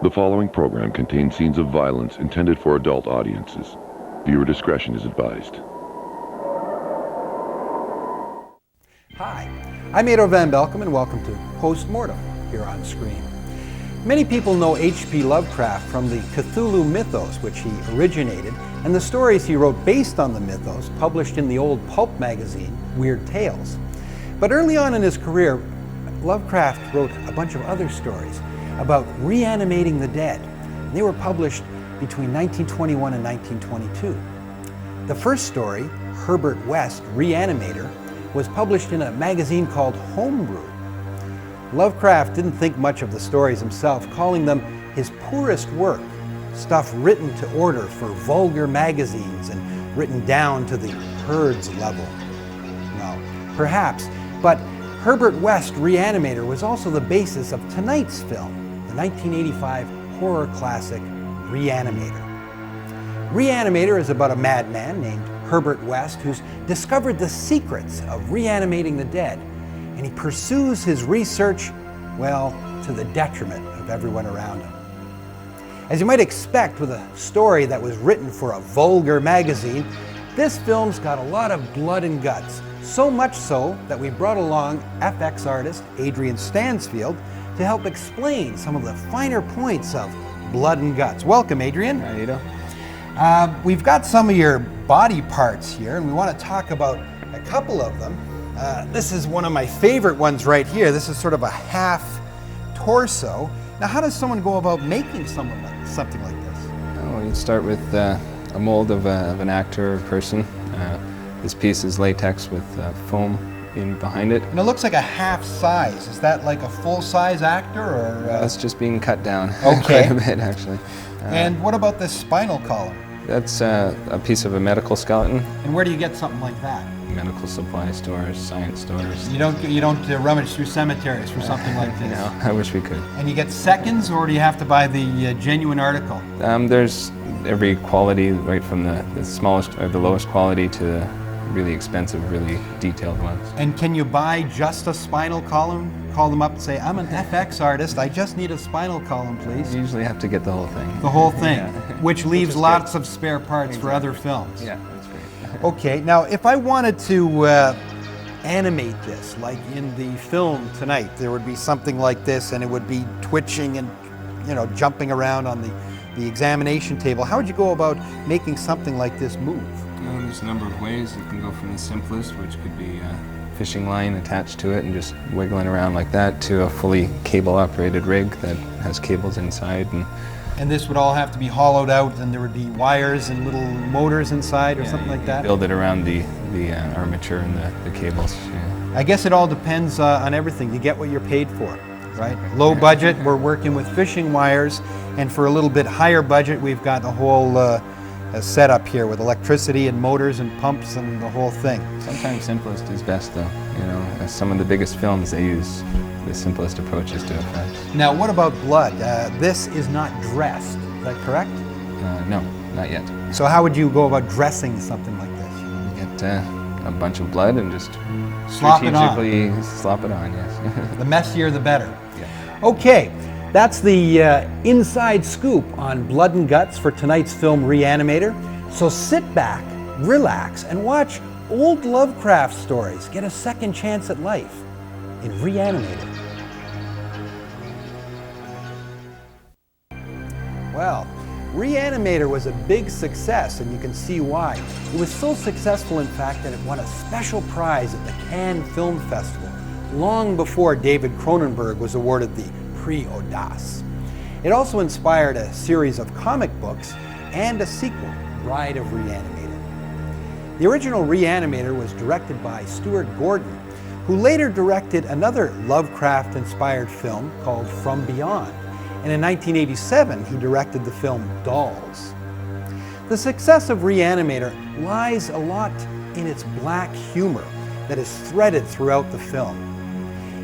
The following program contains scenes of violence intended for adult audiences. Viewer discretion is advised. Hi, I'm Adrian Belkom and welcome to Post-Mortem here on screen. Many people know H.P. Lovecraft from the Cthulhu mythos, which he originated, and the stories he wrote based on the mythos, published in the old pulp magazine, Weird Tales. But early on in his career, Lovecraft wrote a bunch of other stories about reanimating the dead. They were published between 1921 and 1922. The first story, Herbert West, Re-Animator, was published in a magazine called Homebrew. Lovecraft didn't think much of the stories himself, calling them his poorest work, stuff written to order for vulgar magazines and written down to the herd's level. Well, perhaps, but Herbert West Re-Animator was also the basis of tonight's film, the 1985 horror classic Re-Animator. Re-Animator is about a madman named Herbert West who's discovered the secrets of reanimating the dead, and he pursues his research, well, to the detriment of everyone around him. As you might expect with a story that was written for a vulgar magazine, this film's got a lot of blood and guts. So much so that we brought along FX artist Adrian Stansfield to help explain some of the finer points of blood and guts. Welcome, Adrian. How you doing? We've got some of your body parts here, and we want to talk about a couple of them. This is one of my favorite ones right here. This is sort of a half torso. Now, how does someone go about making something like this? Oh, you start with a mold of an actor or person. This piece is latex with foam in behind it. And it looks like a half size. Is that like a full-size actor, or? That's just being cut down okay. quite a bit, actually. And what about this spinal column? That's a piece of a medical skeleton. And where do you get something like that? Medical supply stores, science stores. You don't rummage through cemeteries for something like this? No, I wish we could. And you get seconds, or do you have to buy the genuine article? There's every quality, right from the smallest or the lowest quality to the really expensive, really detailed ones. And can you buy just a spinal column? Call them up and say, I'm an FX artist, I just need a spinal column, please. You usually have to get the whole thing. The whole thing, Yeah. which leaves good. lots of spare parts for other films. Yeah, that's great. Okay, now if I wanted to animate this, like in the film tonight, there would be something like this and it would be twitching and, you know, jumping around on the examination table. How would you go about making something like this move? Well, there's a number of ways. You can go from the simplest, which could be a fishing line attached to it and just wiggling around like that, to a fully cable-operated rig that has cables inside. And this would all have to be hollowed out, and there would be wires and little motors inside, or something like that? Build it around the armature and the cables. Yeah. I guess it all depends on everything. You get what you're paid for, right? Low budget, we're working with fishing wires, and for a little bit higher budget, we've got the whole setup here with electricity and motors and pumps and the whole thing. Sometimes simplest is best, though. You know, some of the biggest films, they use the simplest approaches to effects. Now, what about blood? This is not dressed, is that correct? No, not yet. So how would you go about dressing something like this? You get a bunch of blood and just Slop it on. strategically slop it on, yes. The messier, the better. Yeah. Okay, that's the inside scoop on blood and guts for tonight's film Re-Animator. So sit back, relax, and watch old Lovecraft stories get a second chance at life in Re-Animator. Well, Re-Animator was a big success, and you can see why. It was so successful, in fact, that it won a special prize at the Cannes Film Festival, long before David Cronenberg was awarded the Prix Audace. It also inspired a series of comic books and a sequel, Bride of Re-Animator. The original Re-Animator was directed by Stuart Gordon, who later directed another Lovecraft-inspired film called From Beyond. And in 1987, he directed the film Dolls. The success of Re-Animator lies a lot in its black humor that is threaded throughout the film.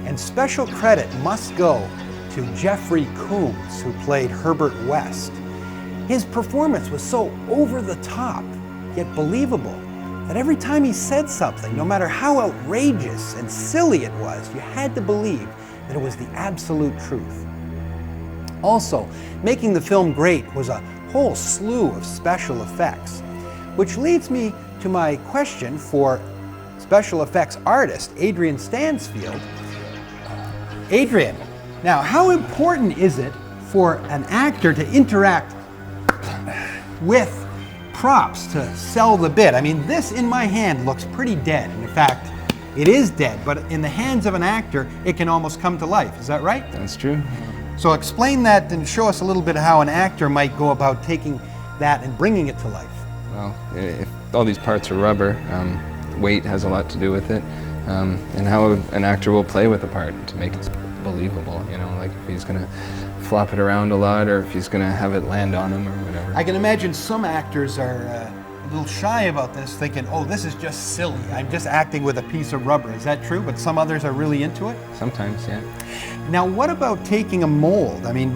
And special credit must go to Jeffrey Combs, who played Herbert West. His performance was so over the top, yet believable, that every time he said something, no matter how outrageous and silly it was, you had to believe that it was the absolute truth. Also, making the film great was a whole slew of special effects, which leads me to my question for special effects artist Adrian Stansfield. Adrian, now how important is it for an actor to interact with props to sell the bit? I mean, this in my hand looks pretty dead. In fact, it is dead, but in the hands of an actor, it can almost come to life. Is that right? That's true. So explain that and show us a little bit of how an actor might go about taking that and bringing it to life. Well, if all these parts are rubber, weight has a lot to do with it, and how an actor will play with the part to make it believable. You know, like if he's going to flop it around a lot, or if he's going to have it land on him, or whatever. I can imagine some actors are a little shy about this, thinking, oh, this is just silly. I'm just acting with a piece of rubber. Is that true? But some others are really into it? Sometimes, yeah. Now, what about taking a mold? I mean,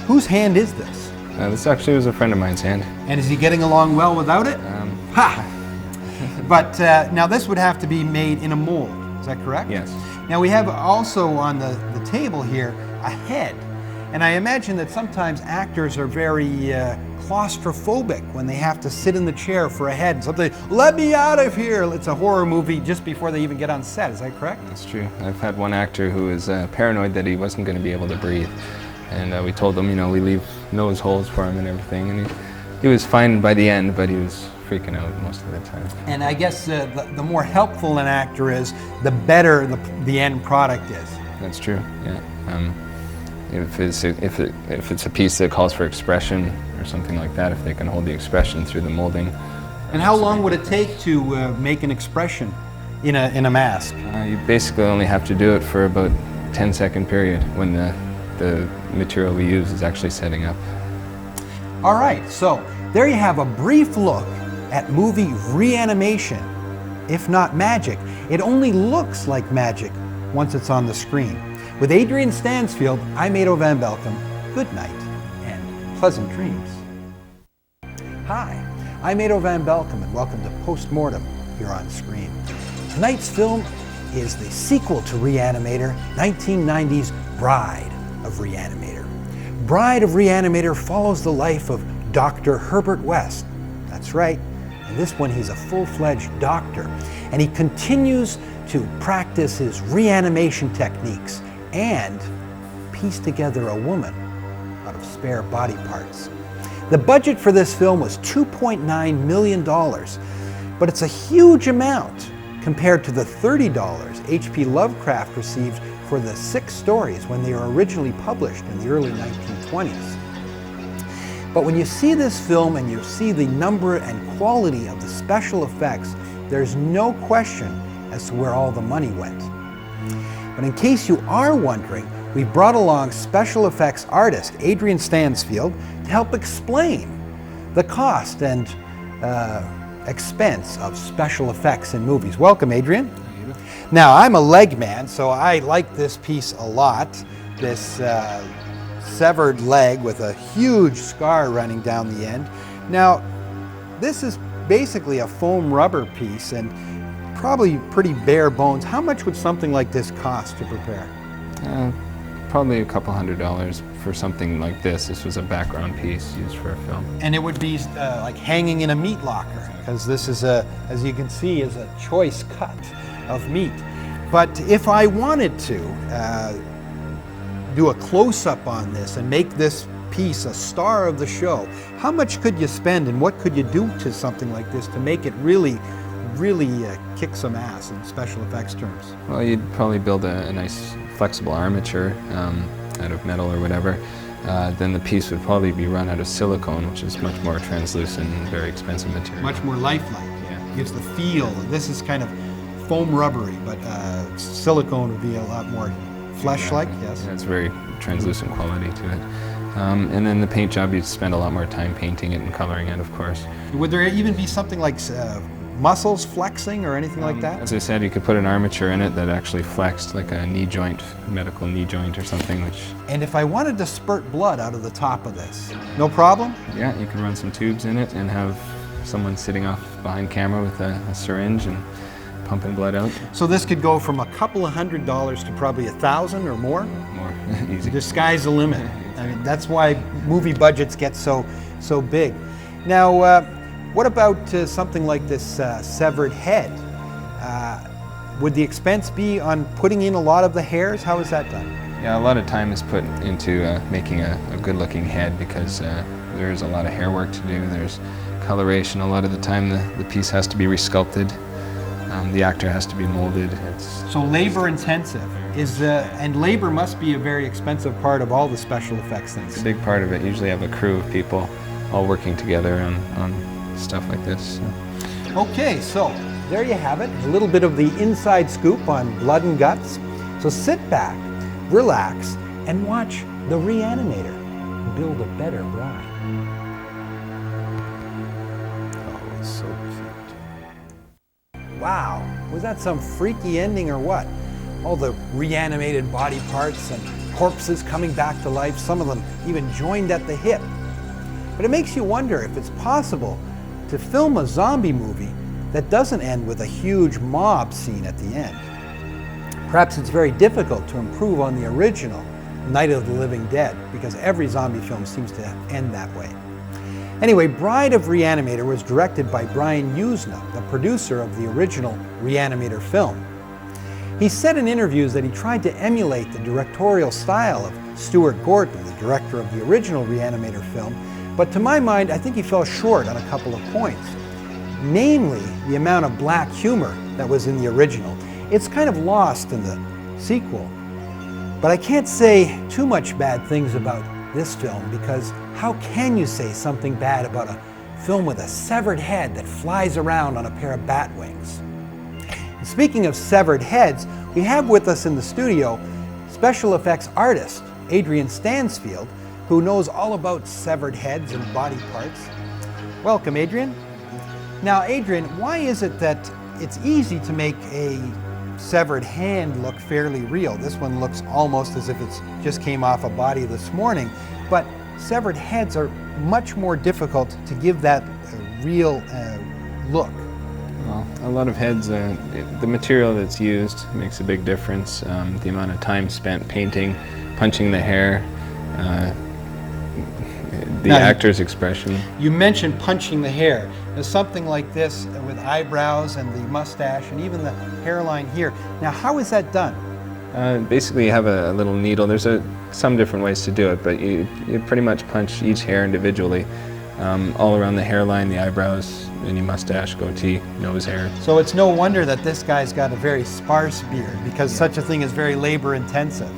whose hand is this? This actually was a friend of mine's hand. And is he getting along well without it? Ha! But now this would have to be made in a mold. Is that correct? Yes. Now we have also on the table here a head. And I imagine that sometimes actors are very claustrophobic when they have to sit in the chair for a head. Something, let me out of here. It's a horror movie just before they even get on set. Is that correct? That's true. I've had one actor who was paranoid that he wasn't going to be able to breathe. And we told him, you know, we leave nose holes for him and everything. And he was fine by the end, but he was freaking out most of the time. And I guess the more helpful an actor is, the better the end product is. That's true, yeah. If it's a piece that calls for expression or something like that, if they can hold the expression through the molding. And how long would it take to make an expression in a mask? You basically only have to do it for about a 10-second period when the material we use is actually setting up. All right, so there you have a brief look at movie Re-Animation. If not magic, it only looks like magic once it's on the screen. With Adrian Stansfield, I'm Ado Van Belkom. Good night and pleasant dreams. Hi, I'm Ado Van Belkom and welcome to Postmortem here on Screen. Tonight's film is the sequel to Re-Animator, 1990's Bride of Re-Animator. Bride of Re-Animator follows the life of Dr. Herbert West. That's right. In this one, he's a full-fledged doctor, and he continues to practice his reanimation techniques and piece together a woman out of spare body parts. The budget for this film was $2.9 million, but it's a huge amount compared to the $30 H.P. Lovecraft received for the 6 stories when they were originally published in the early 1920s. But when you see this film and you see the number and quality of the special effects, there's no question as to where all the money went. But in case you are wondering, we've brought along special effects artist Adrian Stansfield to help explain the cost and expense of special effects in movies. Welcome, Adrian. Now, I'm a leg man, so I like this piece a lot. This severed leg with a huge scar running down the end. Now, this is basically a foam rubber piece and probably pretty bare bones. How much would something like this cost to prepare? Probably a couple $100 for something like this. This was a background piece used for a film. And it would be like hanging in a meat locker, because this is as you can see, is a choice cut of meat. But if I wanted to do a close-up on this and make this piece a star of the show, how much could you spend and what could you do to something like this to make it really kick some ass in special effects terms? Well, you'd probably build a nice flexible armature out of metal or whatever. Then the piece would probably be run out of silicone, which is much more translucent and very expensive material. Much more lifelike. Yeah. Gives the feel. This is kind of foam rubbery, but silicone would be a lot more flesh-like. Yes. Yeah, it's very translucent quality to it. And then the paint job, you'd spend a lot more time painting it and coloring it, of course. Would there even be something like muscles flexing or anything like that? As I said, you could put an armature in it that actually flexed, like a knee joint, medical knee joint or something. And if I wanted to spurt blood out of the top of this, no problem? Yeah, you can run some tubes in it and have someone sitting off behind camera with a syringe and pumping blood out. So this could go from a couple of $100s to probably $1,000 or more? More, easy. The sky's the limit. I mean, that's why movie budgets get so big. Now, what about something like this severed head? Would the expense be on putting in a lot of the hairs? How is that done? Yeah, a lot of time is put into making a good-looking head because there's a lot of hair work to do. There's coloration. A lot of the time the piece has to be resculpted. The actor has to be molded. So labor intensive and labor must be a very expensive part of all the special effects things. It's a big part of it. Usually have a crew of people all working together on stuff like this. So. Okay, so there you have it, a little bit of the inside scoop on Blood and Guts. So sit back, relax, and watch the Re-Animator build a better bride. Oh, it's so cute. Wow, was that some freaky ending or what? All the reanimated body parts and corpses coming back to life, some of them even joined at the hip. But it makes you wonder if it's possible to film a zombie movie that doesn't end with a huge mob scene at the end. Perhaps it's very difficult to improve on the original Night of the Living Dead because every zombie film seems to end that way. Anyway, Bride of Re-Animator was directed by Brian Usna, the producer of the original Re-Animator film. He said in interviews that he tried to emulate the directorial style of Stuart Gordon, the director of the original Re-Animator film, but to my mind, I think he fell short on a couple of points. Namely, the amount of black humor that was in the original. It's kind of lost in the sequel. But I can't say too much bad things about this film because how can you say something bad about a film with a severed head that flies around on a pair of bat wings? And speaking of severed heads, we have with us in the studio special effects artist Adrian Stansfield, who knows all about severed heads and body parts. Welcome, Adrian. Now, Adrian, why is it that it's easy to make a severed hand look fairly real? This one looks almost as if it just came off a body this morning, but severed heads are much more difficult to give that real look. Well, a lot of heads, the material that's used makes a big difference. The amount of time spent painting, punching the hair, the actor's expression. You mentioned punching the hair. There's something like this with eyebrows and the mustache and even the hairline here. Now, how is that done? Basically, you have a little needle. There's some different ways to do it, but you pretty much punch each hair individually, all around the hairline, the eyebrows, any mustache, goatee, nose hair. So it's no wonder that this guy's got a very sparse beard because such a thing is very labor intensive.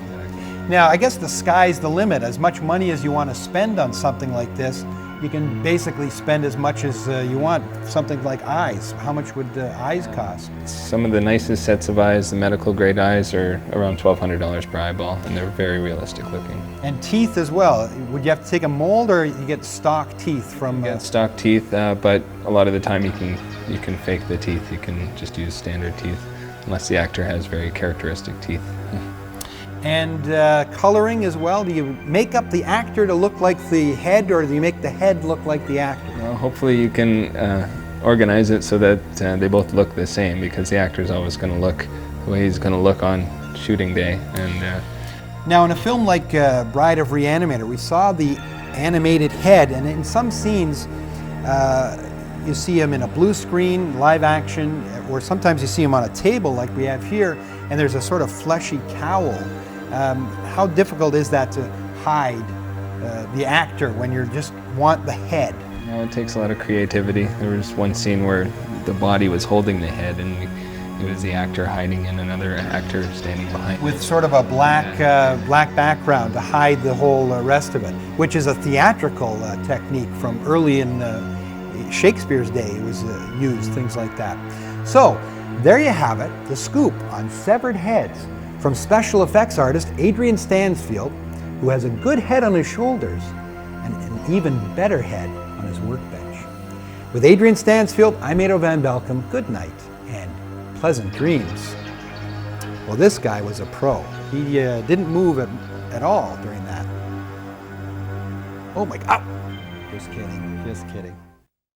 Now, I guess the sky's the limit. As much money as you want to spend on something like this, you can basically spend as much as you want. Something like eyes. How much would eyes cost? Some of the nicest sets of eyes, the medical grade eyes, are around $1,200 per eyeball, and they're very realistic looking. And teeth as well. Would you have to take a mold, or you get stock teeth from? You get stock teeth, but a lot of the time you can fake the teeth. You can just use standard teeth, unless the actor has very characteristic teeth. And coloring as well. Do you make up the actor to look like the head, or do you make the head look like the actor? Well, hopefully you can organize it so that they both look the same, because the actor's always going to look the way he's going to look on shooting day. And now, in a film like Bride of Re-Animator, we saw the animated head, and in some scenes you see him in a blue screen, live action, or sometimes you see him on a table like we have here, and there's a sort of fleshy cowl. How difficult is that to hide the actor when you just want the head? Well, it takes a lot of creativity. There was one scene where the body was holding the head, and it was the actor hiding and another actor standing behind. With sort of a black background to hide the whole rest of it, which is a theatrical technique from early in Shakespeare's day. It was used, things like that. So, there you have it, the scoop on severed heads from special effects artist Adrian Stansfield, who has a good head on his shoulders and an even better head on his workbench. With Adrian Stansfield, I'm Adrian Van Belkom. Good night and pleasant dreams. Well, this guy was a pro. He didn't move at all during that. Oh my God. Just kidding, just kidding.